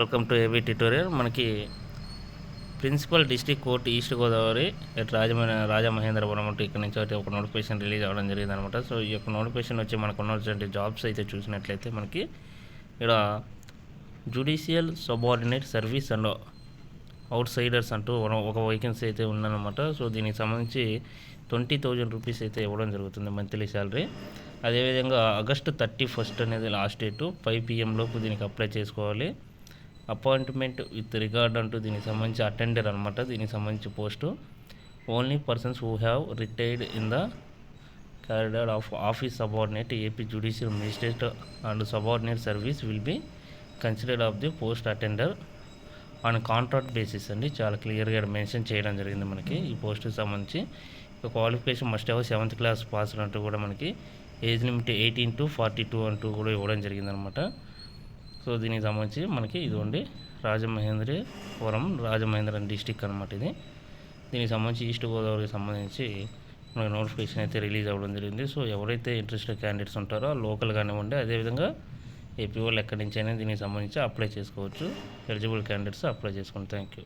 Welcome to AB tutorial. మనకి principal district court east Godavari Rajamahendravaram అంటే ఇక్కడ నుంచి అయితే ఒక నోటిఫికేషన్ రిలీజ్ అవ్వడం జరిగింది అనమాట. సో ఈ యొక్క నోటిఫికేషన్ వచ్చి మనకు ఉన్నటువంటి జాబ్స్ అయితే చూసినట్లయితే మనకి ఇక్కడ judicial subordinate service and outsiders అంటూ ఒక వేకెన్సీ అయితే ఉందన్నమాట. సో దీనికి సంబంధించి 20,000 రూపీస్ అయితే ఇవ్వడం జరుగుతుంది మంత్లీ శాలరీ. అదేవిధంగా ఆగస్టు 31 అనేది లాస్ట్ డేటు, 5 PM లోపు దీనికి అప్లై చేసుకోవాలి. అపాయింట్మెంట్ విత్ రిగార్డ్ అంటూ దీనికి సంబంధించి అటెండర్ అనమాట. దీనికి సంబంధించి post only persons who have retired in the cadre of office subordinate AP judicial magistrate and subordinate service will be considered of the post attender on contract basis అండి. చాలా క్లియర్గా mention చేయడం జరిగింది మనకి ఈ పోస్టుకి సంబంధించి. Qualification must have 7th class pass అంటూ కూడా మనకి ఏజ్ లిమిట్ 18 to 42 అంటూ కూడా ఇవ్వడం జరిగిందనమాట. సో దీనికి సంబంధించి మనకి ఇదిగోండి రాజమహేంద్రవరం డిస్టిక్ అనమాట ఇది. దీనికి సంబంధించి ఈస్ట్ గోదావరికి సంబంధించి మనకి నోటిఫికేషన్ అయితే రిలీజ్ అవ్వడం జరిగింది. సో ఎవరైతే ఇంట్రెస్టెడ్ క్యాండిడేట్స్ ఉంటారో లోకల్ కానివ్వండి, అదేవిధంగా ఏపీ వాళ్ళు ఎక్కడి నుంచి అయినా దీనికి సంబంధించి అప్లై చేసుకోవచ్చు. ఎలిజిబుల్ క్యాండిడేట్స్ అప్లై చేసుకోండి. Thank you.